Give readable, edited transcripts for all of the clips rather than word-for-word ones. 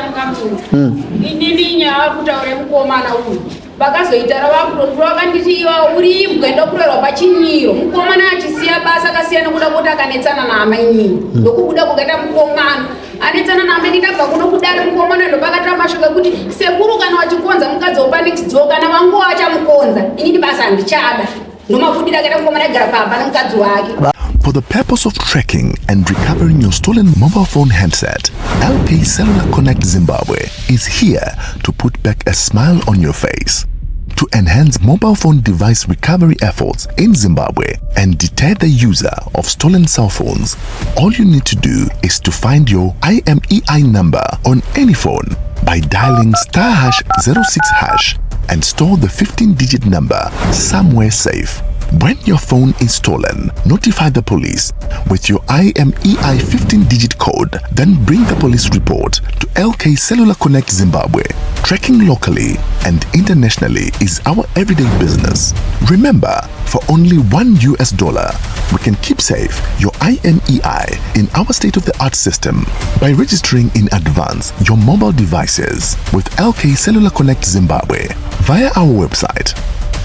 kutanga munhu. Inini nyaya kutaura mukomana uyu. Vakazoita ravakutondura vakanditi iwa uri imbwa ndokurerwa pachinyiro. Mukomana achisiya basa akasiyana kuda kuti akanetsana nahama inyini. Ndokubuda kukaita mukomana. Anetsana nahama ndikabva kuno kudari mukomana ndopakatira mashoko ekuti sekuru kana wachikonza mukadzi wopane chidzoka kana wanguva achamukonza. Inini basa handichada. Ndomabudira akaita mukomana agara pamba nomukadzi wake. For the purpose of tracking and recovering your stolen mobile phone handset, LK Cellular Connect Zimbabwe is here to put back a smile on your face. To enhance mobile phone device recovery efforts in Zimbabwe and deter the user of stolen cell phones, all you need to do is to find your IMEI number on any phone by dialing *#06# and store the 15-digit number somewhere safe. When your phone is stolen, notify the police with your IMEI 15-digit code, then bring the police report to LK Cellular Connect Zimbabwe. Tracking locally and internationally is our everyday business. Remember, for only $1, we can keep safe your IMEI in our state-of-the-art system by registering in advance your mobile devices with LK Cellular Connect Zimbabwe via our website.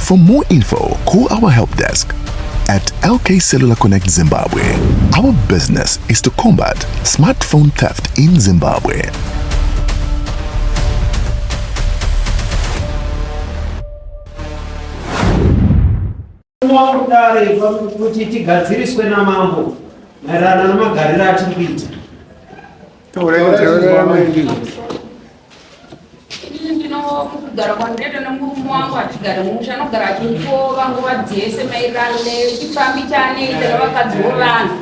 For more info, call our help desk at LK Cellular Connect Zimbabwe. Our business is to combat smartphone theft in Zimbabwe. Kugara kwandeta nemurume wangu atigara mumusha anogara achingova nguva dzese maererano nechifambi chaanoita nevakadzi vovanhu.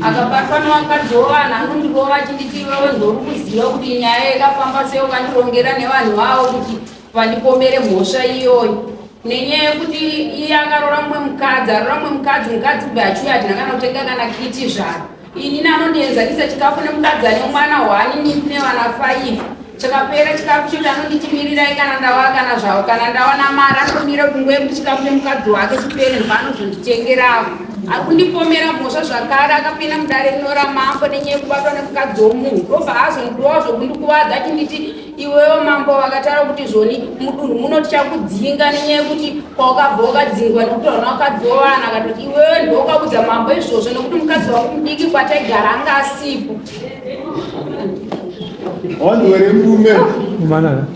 Akabatwa nevakadzi vovanhu anondingova achinditi iwewe ndori kuziva kuti nyaya yakafamba sei ukandirongera nevanhu vavo kuti vandipomere mhosva iyoyo. Nenyaya yekuti iye akarora mumwe mukadzi, arora mumwe mukadzi kubva achiuya ati ndakana kutenga kana kiti zvaro. Inini anondienzanisa chikafu nemukadzi ane mwana hwani nevana 5. Chakapera chikafu choti anonditimirai kana ndava kana zvavo kana ndawana mari anotomira kungwe kuti chikafu chemukadzi wake chipere paanozonditengerawo. Akundipomera mhosva zvakare akapinda mudare rinora mambo nenyaya yekubatwa nemukadzi womunhu. Ndobva azondirowa zvokundikuvadza achinditi iwewo mambo vakataura kuti zvoni mudunhu muno tichakudzinga nenyaya yekuti kwawakabva wakadzingwa nekuti vana vakadzi vovanhu akatoti iwewe ndokaudza mambo izvozvo nekuti mukadzi wako mudiki kwataigara anga asipo. Onde were mume mana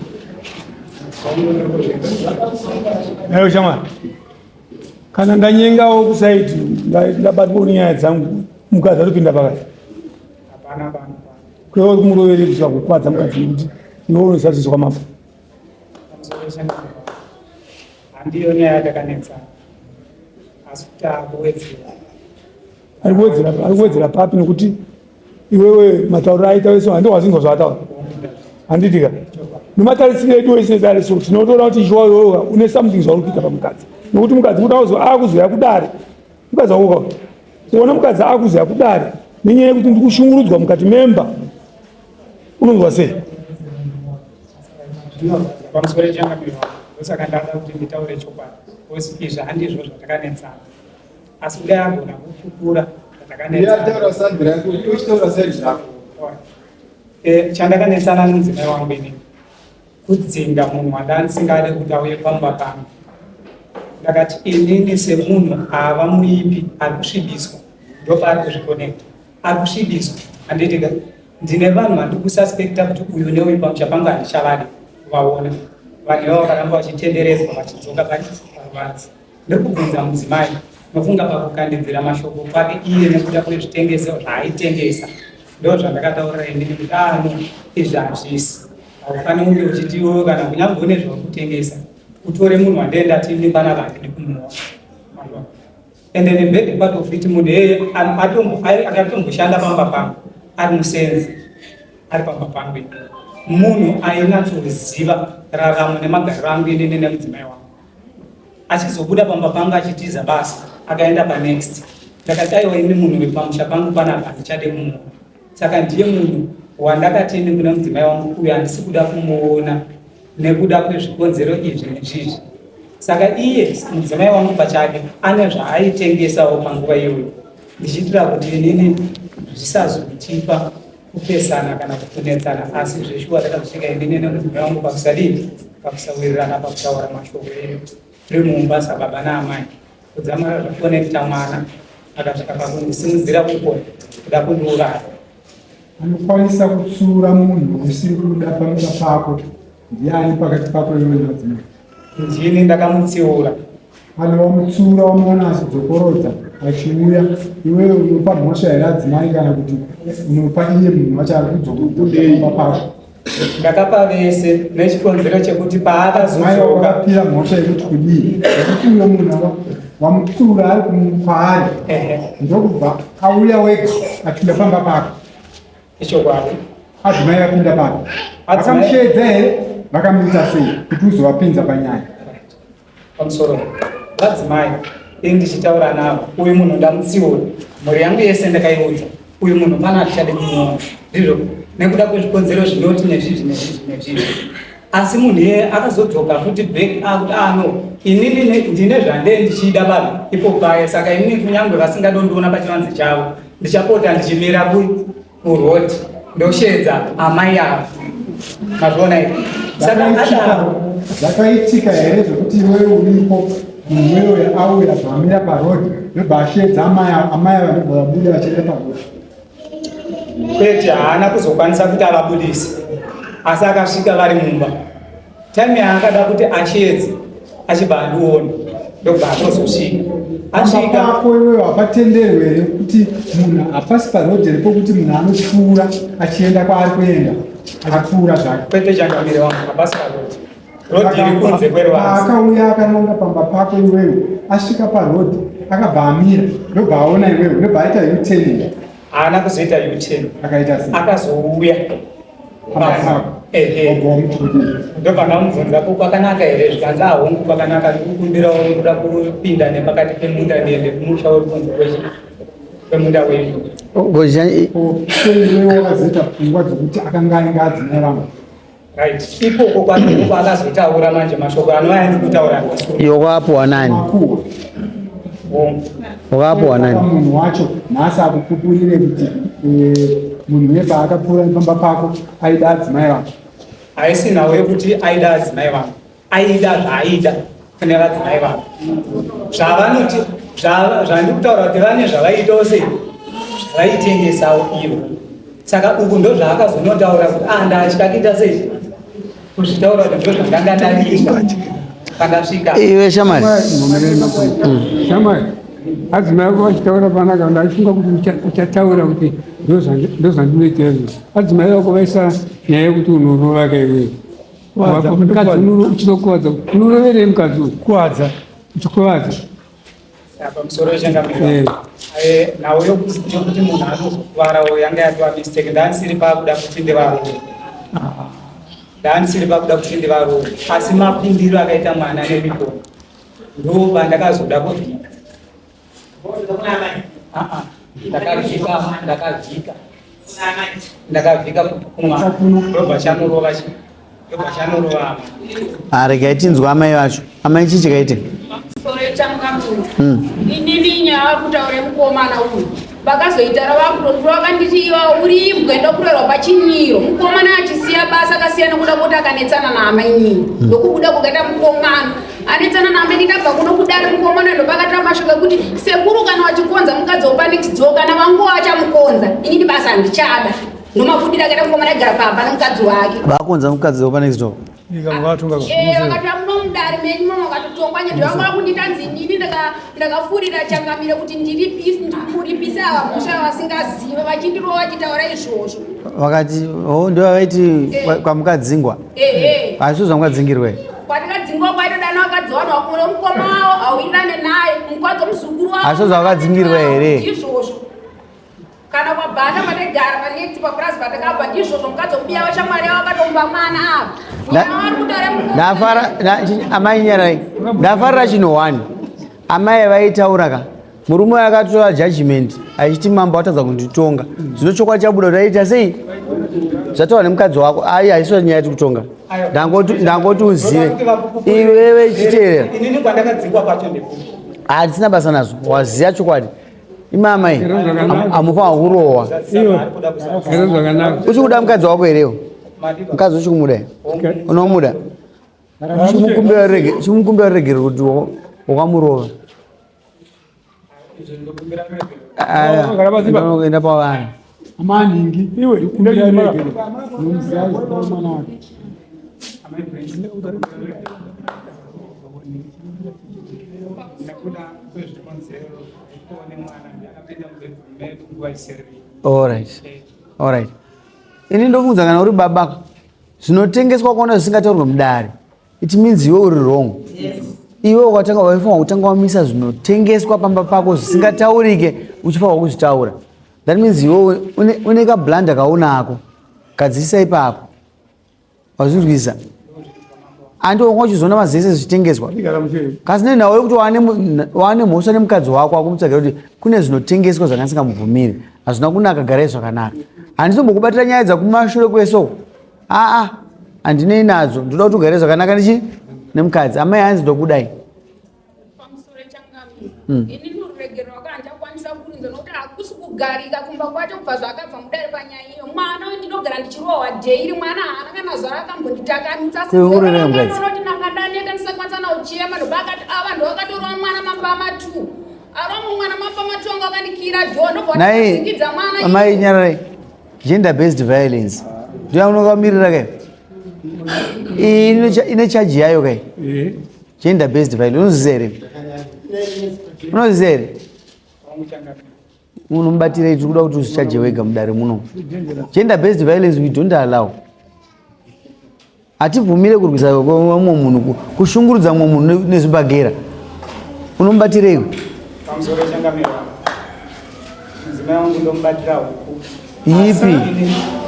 ayo chama kana ndanyengawo kusaiti ndabatwa nyaya dzangu mukadzi aripinda pakati hapana kwewo kumuroveri kusva kukwadza mukadzi kuti iwo unosaziswa mapo handiyo nyaya yatakanetsa asi kuti arikuwedzera papi nekuti iwewe matauriro aita wese handi wazingo zvataura handitika nematarisiro edu wese dariso tinotora kuti ichiwa iwewe une something zvauri kuita pamukadzi nekuti mukadzi kuti akuzoya kudare mukadzi wako kuona mukadzi akuzoya kudare nenyaya yekuti ndikushungurudzwa mukati memba unonzwa sei pamusoro echangamirwa ndosaka ndada kuti nditaure chokwadi kosi izvi handizvo zvatakanetsana asi kudai agona kupupura chandakanetsana nomudzimai wangu ini kudzinga munhu wandandisingade kuti auye pamba pangu. Ndakati inini semunhu ava muipi ari kusvibiswa ndopaari kuzvikonekta ari kusvibiswa handitika ndine vanhu vandiri kusaspekta kuti uyu neuyu pamusha pangu handichavadi kuvaona vanhu ivavo varamba vachitenderedzwa vachidzoka paruvanzi. Ndiri kubvunza mudzimai nofunga pakukandidzira mashoko kwake iye nekuda kwezvitengeso zvaaitengesa. Ndo zvandakataurira inini kuti izvi hazvisi haufaniri kunge uchitiwo kana kunyambone zvakutengesa utore munhu wandenda tini pana vandiri kumuona. Ende nembede patofiti munhu eye akatomboshanda pamba pangu ari musenzi ari pamba pangu munhu ainyatsoziva raramo nemagariro angu inini nemudzimai wangu achizobuda pamba pangu achitiza basi akaenda panext. Ndakati aiwa ini munhu wepamusha pangu panapa handichade munhu. Saka ndiye munhu wandakatini kuna mudzimai wangu uyu handisi kuda kumuona nekuda kwezvikonzero izvi nezvizvi. Saka iye mudzimai wangu pachake ane zvaaitengesawo panguva iyoyo ndichitira kuti inini zvisazotipa kupesana kana kufunetsana asi zveshuwa takazvika inini nemunhu wangu pakusadini pakusawirirana pakutaura mashoko edu tiri mumba sababa naamai kudzamara zvakonekta mwana akasvika pakundisimudzira kukona kuda kundiuraya. Anokwanisa kutsura munhu usiri kuda pamba pako ndiani pakati pako iwe nadzimai? Ndini ndakamutsiura. Kana wamutsura unoona achidzokorodza achiuya iwewe unopa mhosva here adzimai kana kuti unopa iye munhu wacho ari kudzokorodza pako? Ndakapa vese nechikonzero chekuti paakazodzoka wakapira mhosva yekuti kudii nekuti uyo munhu wamutsura ari paari ndokubva auya wega achipinda pamba pako. ichokwadi adzimai vapinda pako vakamushedza here vakamuita sei kuti uzovapinza panyaya pamusoro vadzimai ini ndichitaura navo uyu munhu ndamutsiura mhuri yangu yese ndakaiudza uyu munhu pana atichade kumuona ndizvo nekuda kwezvikonzero zvinoti nezvizvi nezvizvi asi munhu iye akazodzoka kuti back akuti ano inini ndine zvandee ndichida baba ipo paye saka inini kunyange vasingadondiona pachivanze chavo ndichapota ndichimira kurodi ndoshedza amai avo mazviona ivi saka zvakaitika here zvokuti iwewe uripo mwewe auya zvamira parodhi nebashedza amai vanobva vabuda vachienda parodhi? kwete haana kuzokwanisa kuti avabudise asi akasvika vari mumba taimi yaakada kuti ashedze achibva andiona ndobva atozosvika asvika pako iwewe hapatenderwe here kuti munhu hapasi parodhi ripo kuti munhu anopfuura achienda kwaari kuenda akapfuura zvake? kwete changamire wangu hapasi parodhi rodhi iri kunze kweruvanzi. Akauya akananga pamba pako iwewe asvika parodhi akabva amira ndobva aona iwewe ndobva aita U-turn. Haana kuzoita U-turn akaita sei? akazouya ndobva ndamubvunzapo kwakanaka here zvikanzi ahongu kwakanaka ndikukumbirawo kuda kupinda nepakati pemunda ndiende kumusha uri kunze kwemunda wedu. Iwewe wakazoita pfungwa dzokuti akanga ainge adzimai vangu? Right. Ikoko kwandiko akazotaura manje mashoko anoaenda kutaura yokapuwa nani? Wakapuwa nani? Munhu wacho nhasi akupupurire kuti munhu weba akapfuura pamba pako aida adzimai vangu? haisinawo yekuti aida adzimai vangu aida zvaaida kune vadzimai vangu zvavanoti zvandikutaura kuti vane zvavaitawo sei zvavaitengesawo ivo saka uku ndo zvaakazonotaura kuti ndachikakuita sei kuzvitaura kuti ndo zvandanga ndaita pandasvika. Iwe shamari shamari adzimai ako vachitaura panaka ndachifunga kuti uchataura kuti ndozvandinoita adzimai vako vaisa nyaya yekuti unorovaka iwewe mukadzi uchinokuvadza unorovere mukadzi kuwadza uchikuvadza pamusoro wechangamiro nawo yokuti munhu anozokuvarawo yanga yatova mistake ndanisiri pakuda kuti ndivarowe asi mapindiro akaita mwana nemitombo ndo pandakazoda kuvhika ndakavhika kumwana ndobva chanorova arega tinzwa amai vacho amai chii chikaite inini nyaya kutaura mukomana uyu vakazoitara vakutondura vakanditi iwa uri imbwa enda kurerwa pachinyiro mukomana achisiya basa akasiyana kuda kuti akanetsana naamai nyini ndokubuda kukaita mukomana anetsana naamai ndinabva kuno kudari mukomana ndopakatira mashoko ekuti sekuru kana wachikonza mukadzi wopa next door kana wangu achamukonza inini basa handichada ndomabudira akaita mukomana agara pamba nemukadzi wake vakonza mukadzi wopa next door vakati munomudari menyu mama vakatotongwa nyedhi vanga vakunditanzi inini ndakafurira changamire kuti ndikuripise ava mhosva vasingaziva vachindirova vachitaura izvozvo vakati ndo vavaiti kwamukadzingwa asi zvamukadzingirwe kwatikadzingwa kwaitodana vakadzi vanhu vakumure mukoma wavo hauirane naye mukwadzi muzukuru wavo asi zvavakadzingirwa here izvozvo kana kwabhasa pategara paneti papurazi patakabva ndizvozvo mukadzi wokubiya vachamwari yavo vakatomba mwana ava amai nyarai ndafarira chinhu 1 amai vaitaura ka murume akatora judgment achiti mambo atadza kunditonga zvino chokwadi chabuda kuti aita sei zvataura nemukadzi wako ai haisiwo nyaya yati kutonga ndangoti uzive iwewe chiteerera inini kwandakadzingwa pacho ndekuti hatisina basa nazvo waziva chokwadi imama amufa kurowa uchikuda mukadzi wako erewo mukadzi uchikumuda unomuda chimukumbira regere kuti wakamurova enda pavana amaningi iwe nomuziyazi mwana wake alright ini ndokubvunza kana uri baba zvinotengeswa kuona zvisingataurwe mudare it means iwe uri wrong iwe waifanwa kutanga wamisa zvinotengeswa pamba pako zvisingataurike uchifanwa kuzvitaura that means iwe une kablanda kaunako kadzisa ipapo wazvinzwisa andi wanga uchizoona mazese zvichitengeswa kasi nenawe kuti waane mhosva nemukadzi wako akumutsvagira kuti kune zvinotengeswa zvakandisingamubvumiri hazvina kunaka garai zvakanaka handizombokubatira nyaya dzakumashure kwesoko handinei nadzo ndoda kuti ugare zvakanaka nemukadzi amai hanzi ndokudai pamusoro changamira ini noruregero rwakanjakwanisa kurinza nokuti hakusi kugarika kumba kwacho kubva zvakabva mudare panyaya iyo mwana ndinogara ndichirohwa jeiri mwana haana kana zara akambonditakamisa sinoti nangadaneka ndisakwanisa nauchema ndoba akati ava ndowakatorwa mwana mambama 2 aromwe mwana mambama 2 anga akandikira jonobvaazikidza mwana amai nyararai gender based violence ndoyamunokamirira kai ine chaji yayo kai gender based violence unozviziva here unomubatira tiri kuda kuti uzvichaje wega mudare muno gender based violence we don't allow hatibvumire kurwisa mumwe munhu kushungurudza mumwe munhu nezvibagera unomubatirei ipi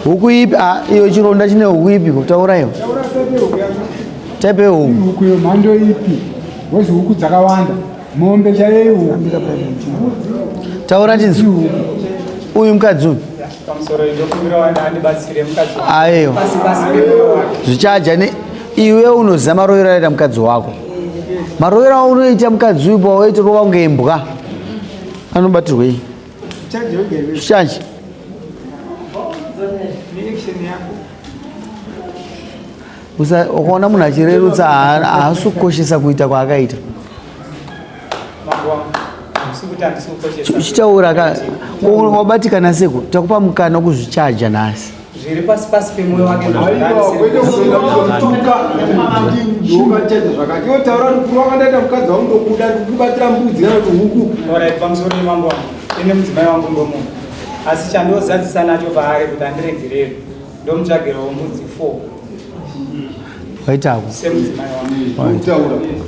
huku ipi iyo chironda chine huku ipi kutauraiwo taipe huku yo mhando ipi wozi huku dzakawanda mombe chaiyo huku taura tinzi uyu mukadzi uyu aiyo zvichaja iwe unoziva marovero aita mukadzi wako marovero aunoita mukadzi uyu pawaiti rova kunge imbwa anobatirwei zvichaji ukaona munhu achirerutsa haasi kukoshesa kuita kwaakaita uchitaura wabatikana seko takupa mukana wokuzvichaja nhasi zviri pasi pasi pemwoyo wake pamusoro nemambo wangu ine mudzimai wangu ndomunhu asi chandozadzisa nacho paari kuti andiregerere ndomutsvagirawo mbudzi 4 waitako semudzimai wangu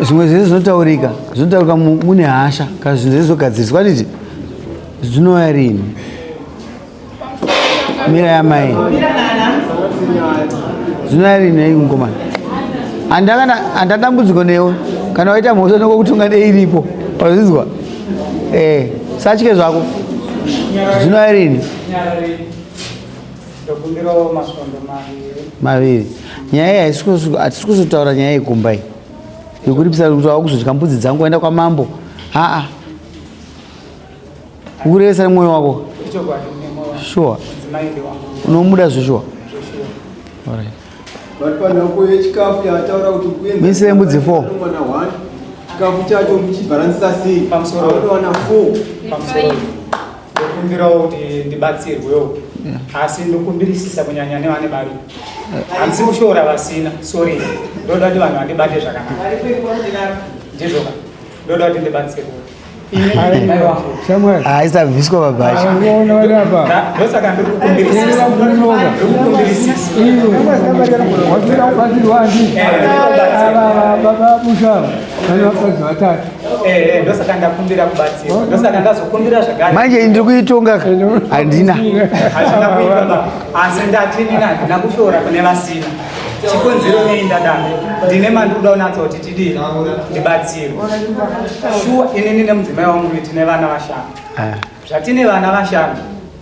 zvimwe zvese zvinotaurika mune hasha kana zvinhu zvese zvogadziriswa niti zvinouya rini mira yamai zvinouya rini aiungomana handadambudziko newe kana waita mhosva nokokutonga neiripo wazvinzwa satye zvako zvinouya rini ndokumbirawo masvondo maviri nyaya iyi hatisi kuzotaura nyaya yekumbai yokuripisa kuti wava kuzodya mbudzi dzangu waenda kwamambo ukurevesa nemwoyo wako sure unomuda zvoshuwa misire mbudzi 4 chikafu chacho muchibharansisa sei pamusorowana 4 ndokumbirawo kuti ndibatsirwewo asi ndokumbirisisa kunyanya nevane bari handisi kushora vasina sori ndoda kuti vanhu vandibate zvakanaka ndizvoka ndoda kuti ndibatsirwe aisabviswa babhacha ndosaka ndikukumbirisisa ndosaka ndakumbira kubatsirwa ndosaka ndazokumbira zvakare manje ndiri kuitonga handina hazvina kuitonga asi ndatinina handina kushora kune vasina chikonzero nei ndadambe ndine mandiuda unatsa kuti tidii ndibatsirwe shuwa inini nemudzimai wangu tine vana 5 zvatine vana 5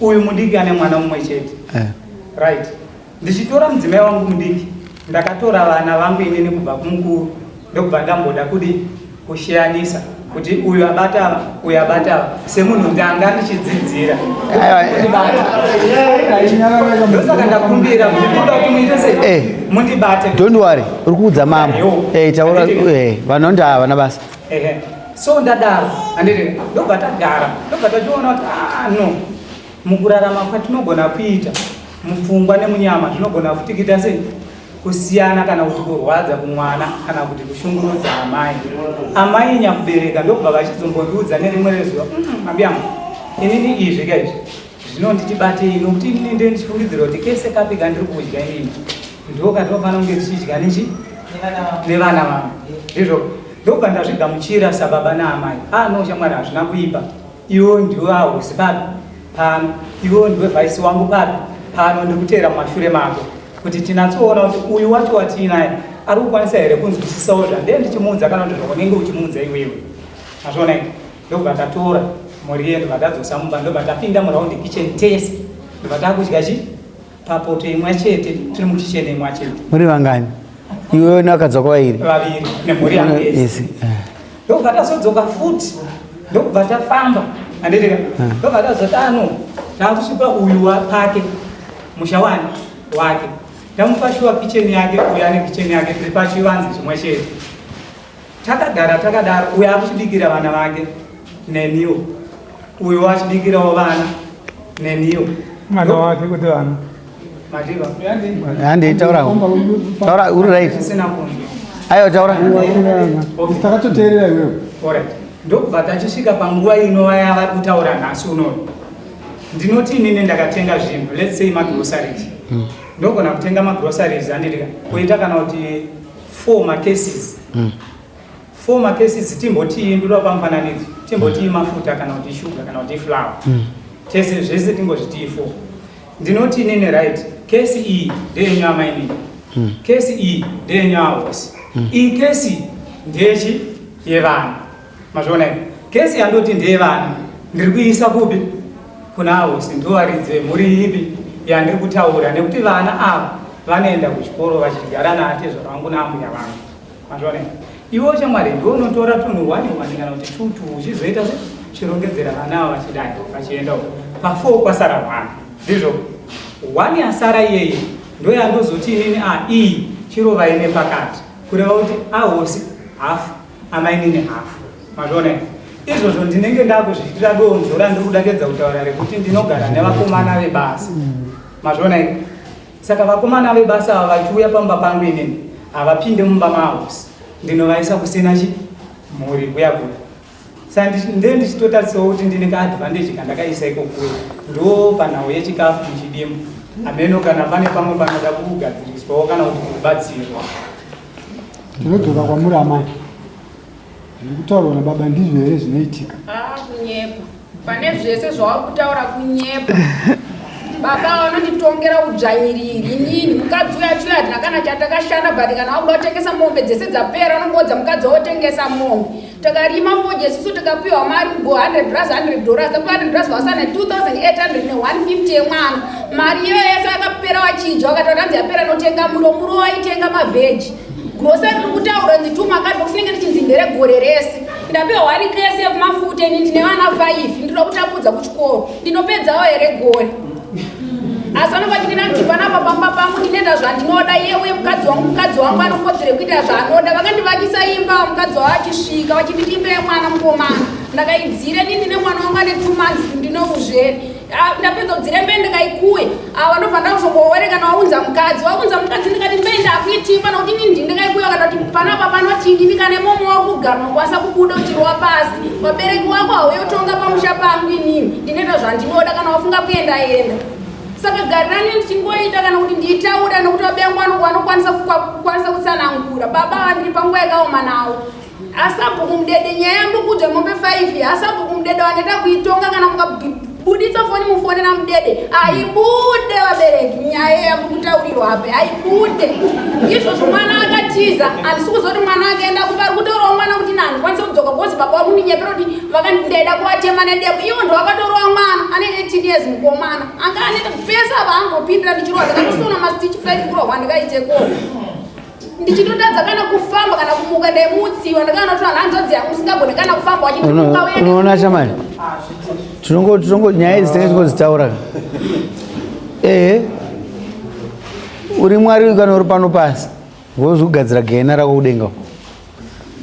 uyu mudiki ane mwana mumwe chete right ndichitora mudzimai wangu mudiki ndakatora vana vangu inini kubva kumukuru ndokubva ndamboda kudi kushiyanisa kuti uyu abata semunhu ndanga ndichidzidzira ndosaka ndakumbira kuti muda kuti muite sei mundibate. Don't worry, uri kuudza mambo. Taura vanhu ndi havana basa. So ndadaro anditi ndobva tagara ndobva tachiona kuti no mukurarama kwatinogona kuita mupfungwa nemunyama zvinogona kutikita sei kusiyana kana kuti kurwadza kumwana kana kuti kushungurudza amai nyakubereka ndobva vachizombondiudza nerimwe rezuva mabiyangu inini izvi kaizvi zvinonditibate ino kuti inini ndiye ndichifungidzira kuti kese kapika ndiri kudya inini ndokatinofanira kunge tichidya nichi nevana vangu izvo ndobva ndazvigamuchira sababa naamai no shamwari hazvina kuipa iwo ndiwe ahosi papi pano iwo ndiwe vhaisi wangu papi pano ndikutera mumashure mako kuti tinatsoona kuti uyu wacho watinaye ari kukwanisa here kunzwisisawo zvandiye ndichimuudza kana kuti zvaunenge uchimuudza iwewe azvona ii ndobva tatora mhuri yedu vatadzosa mumba ndobva tapinda muraundi kicheni tese ndobva takudya chi papoto imwe chete tiri mukicheni imwe chete. Muri vangani? Iwe nakadzoka vairi? Vaviri nemhuri yangu yese. Ndobva tazodzoka futi ndobva tafamba handitika ndobva tazotano takuchipa uyu pake mushawani wake ndamupa shuwa kicheni yake uyu ane kicheni yake tiri pachivanze chimwe chete takadaro uyu akuchibikira vana vake neniwo uyu wachibikirawo vana neniwo mwana wake kuti vana mativa handi taura uri right sina kunzwa ayo taura takatoteerera iwewe. Alright. Ndobva tachisvika panguva inova yavari kutaura nhasi unono ndinoti inini ndakatenga zvinhu let's say magroceries ndogona kutenga magroceries anditika kuita kana kuti 4 macases 4 macases timboti ndura pamufananidzo timboti mafuta kana kuti sugar kana kuti flour tese zvese tingozviti 4 ndinoti inini right kesi iyi ndeyenyama inini kesi iyi ndeyenyahosi iyi kesi ndechi yevana mazvona kesi yandoti ndeyevana ndiri kuisa kupi kuna ahosi ndovaridze mhuri ipi yandiri kutaura nekuti vana ava vanoenda kuchikoro vachigara naatezvo rangu naambuya vangu mazvona iwo chamwari ndounotora tunhu 1 kana kuti 2 uchizoita chirongedzera vana ava vachidai vachiendawo pa4 kwasara 1 ndizvo 1 yasara iyeye ndoyandozoti inini iyi chirova ine pakati kureva kuti ahosi hafu amainini hafu mazvona izvozvo ndinenge ndakuzviitira donzo randiri kudakedza kutaura rekuti ndinogara nevakomana vebasa mazvona saka vakomana vebasa ava vachiuya pamba pangu inini havapinde mumba mahosi ndinovaisa kusina chi mhuri kuyakuya saka ndee ndichitotarisawo kuti ndine kaadvantage kandakaisa ikokuwe ndo panhau yechikafu muchidimo ameno kana pane pamwe panoda kugadziriswawo kana kuti kubatsirwa. Tinodzoka kwamuri amai ndikutaurwa nababa ndizvo here zvinoitika. Kunyepa pane zvese zvauri kutaura kunyepa baba vanonditongera udzvanyiriri inini mukadzi uya achiuya hatina kana chatakashanda bhati kana wakuda kutengesa mombe dzese dzapera unongodza mukadzi wotengesa mombe takarima foje isusu tikapiwa mari kugo $100 $100 tapiwa $100 vasana 2,800 ne150 yemwana mari iyo yese akapera wachidya wakataura hanzi yapera notenga muro waitenga mavheji grocery uri kutaura ndituma kadbox inenge ndichinzi nderegore rese ndapiwa 1 kese yemafuta ini ndine vana 5 ndinoda kutapudza kuchikoro ndinopedzawo here gore asi vanobachindina kuti panapa pamba pangu ndinoenda zvandinoda iye mukadzi wangu anokodzere kuita zvaanoda vakandivakisa imba mukadzi wavo achisvika vachinditi imba yemwana mukomana ndakaidzire ndine mwana wangu ane 2 months ndinouzvere ndapedza kudzire mbe ndikaikuwe ava ndobva ndakuzongoore kana waunza mukadzi ndikati mbe ndakuitimba nokuti inini ndindikaikuya kana kuti panapa panotingivika nemomo wakugara nokwanisa kubuda uchirwa pasi vabereki wako hauyotonga pamusha pangu inini ndinoita zvandinoda kana wafunga kuenda saka garirani ndichingoita kana kuti ndiitaura nekuti vabereki wangu vanokwanisa kutsanangura baba vandiri panguva yakaoma nawo asabhuku mudede nyaya yandikudya mombe 5 asabhuku mudede vanoita kuitonga kana mukabuditsa foni mufonera mudede aibude vabereki nyaya yamukutaurirwa ape aibude izvozvo mwana akatiza handisi kuzoti mwana akaenda kuvari kutorawo mwana kuti nani kwanise kudzoka kozi baba vakundinyepera kuti vakandida kuvatema nedepo iwo ndo vakatorawo mwana ane 18 years mukomana anga aneta pesa vaangopindira ndichirwa ndakatosona mastichi 5 kuro wandikaiteko ndichitotadza kana kufamba kana kumuka ndemutsiwa ndakana kuti vanhu hanzodzi yangu usingagone kana kufamba wachitimuka unoona chamani tinongo nyaya idzi tinenge tingodzitaura uri mwari kana uri pano pasi ngozi kugadzira gena rako kudenga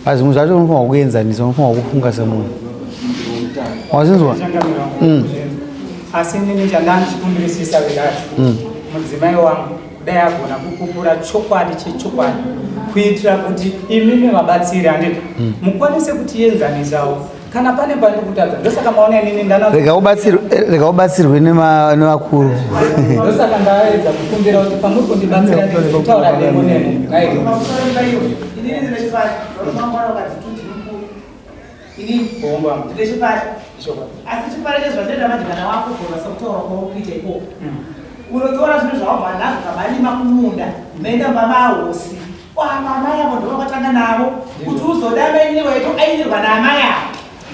asi munhu zvacho unofanwa kuenzanisa unofanwa kufunga semunhu wazinzwa asi inini chandandichikumbirisisa vedati mudzimai wangu kudai agona kupupura chokwadi chechokwadi kuitira kuti imimi vabatsiri handiti mukwanise kutienzanisawo kana pane pandikutadza ndosaka maona inini rega ubatsirwe nevakuru ndosaka ndaedza kukumbira kuti pamuri kundibatsira kutaura nemo nemo asi chipare chezvatenda madhikana wako gorasa kutaura kwawokuita ikoko unotora zvinhu zvawabva nazvo kamalima kumunda maenda mamahosi amai avo ndovakatanga navo kuti uzoda maini waitoainirwa naamai avo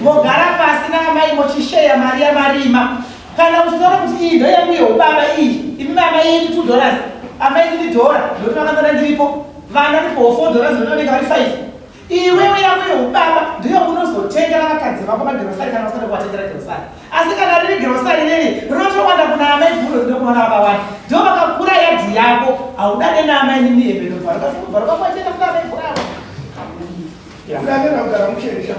mogara pasi naamai mochisheya mari yamarima kana uchitora kuti iyi ndoyangu yeubaba iyi imi mama yedu $2 amai ndiri $1 ndokuti vakatoda ndiripo vana ndipowo $4 ndinoneka vari 5 iwewe yangu yeubaba ndiyo unozotengera vakadzi vako magrosari kana usada kuvatengera grosari asi kana riri grosari riri rinotowanda kuna amai bhuno zvinokuvana vakawanda ndo vakakura yadhi yako haudane naamai nimiyembenobva rakakwatenda kuna amai kuravo udakenda kugara musheresha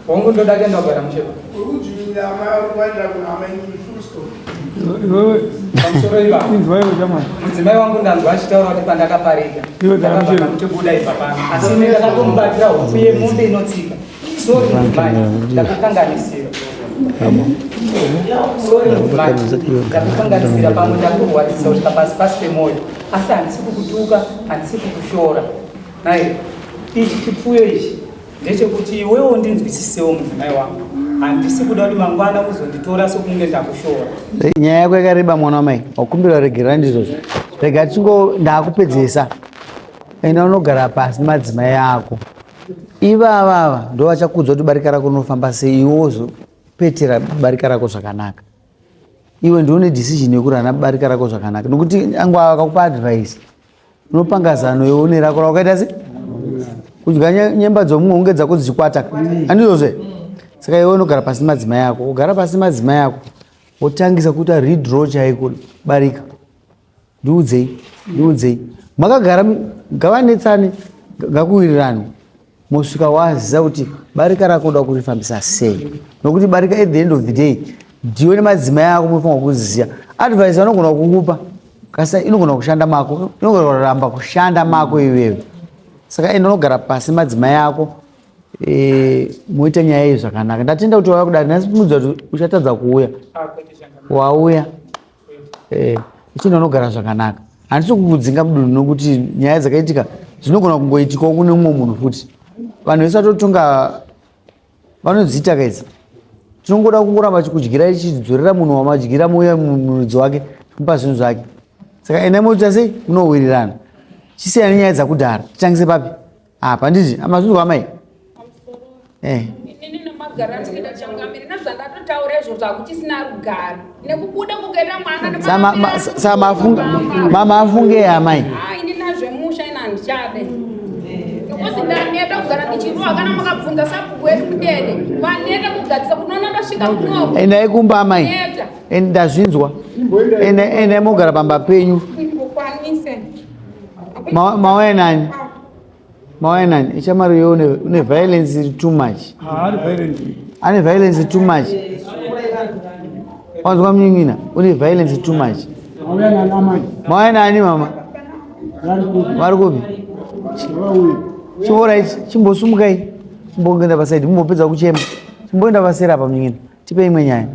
hongu ndodakenda kugara musheva urikudzvinira amai urikuvatira kuna amai nini full stop pamusoro ivavo mudzimai wangu ndanzwa achitaura kuti pandakaparika ndakabva kutibuda ibva pano asi ine ndakatomubatira huku yemombe inotsika sori mudzimai ndakakanganisira sori mudzimai ndakakanganisira pamwe ndakurwarisa kusvika pasi pasi pemwoyo asi handisi kukutuka handisi kukushora naye ichi chipfuyo ichi ndechekuti iwewo ndinzwisisewo mudzimai wangu handisi kuda kuti mangwana uzonditora sokunge ndakushora nyaya yako yakareba mwana wamai wakumbirwa regerera ndizvozvo rega ndakupedzesa enda unogara pasi madzimai ako ivavava ndo vachakudzwa kuti barika rako rinofamba sei iwe wozopetera barika rako zvakanaka iwe ndione decision yekurana barika rako zvakanaka nokuti angu akakupa advice unopanga zano yeune rako rakaita se kudya nyemba dzomumwe unge dzako dzichikwata handizvozve saka iwe unogara pasi madzimai ako ugara pasi madzimai ako wotangisa kuita redraw chaiko barika ndiudzei makagara ngavanetsane ngakuwirirane mosvika waziza kuti barika rako uda kurifambisa sei nokuti barika at the end of the day ndiwe nemadzimai ako munofanwa kuziya advice anogona kukupa kasa inogona kushanda mako inogona kuramba kushanda mako iwewe saka enda unogara pasi madzimai ako moita nyaya iyi zvakanaka ndatenda kuti wauya kudari nhasi mudza kuti uchatadza kuuya wauya ichinda unogara zvakanaka handisi kukudzinga mudunhu nokuti nyaya dzakaitika dzinogona kungoitikawo kune mumwe munhu futi vanhu vese vatotonga vanodziita kaidzi tinongoda kungoramba chikudyira ichidzorera munhu wamadyira muya munhudzi wake chimupa zvinhu zvake saka enda moita sei munowirirana chisiyana nenyaya dzakudhara titangise papi apa nditi amazvinzwa amai inini nemagara ndikuita changamiri nezvandatotaura izvozvo hakuchisina rugare nekubuda kukaita mwana sa mama afunge amai ini nazvemusha ina handichade nokuti ndaneta kugara ndichirua kana makabvunza sabhuku yedu kudede vaneta kugadzisa kunoona ndasvika kunoko endai kumba amai ndazvinzwa endai mogara pamba penyu mawaya nani ichamari yo une violence too much ane violence too much wanzwa mnyingina une violence too much mawaya nani mama vari kupi chiorait chimbosumukai chimbongenda pasaidi mumbopedza kuchema chimboenda pasera pa mnyingina tipe imwe nyaya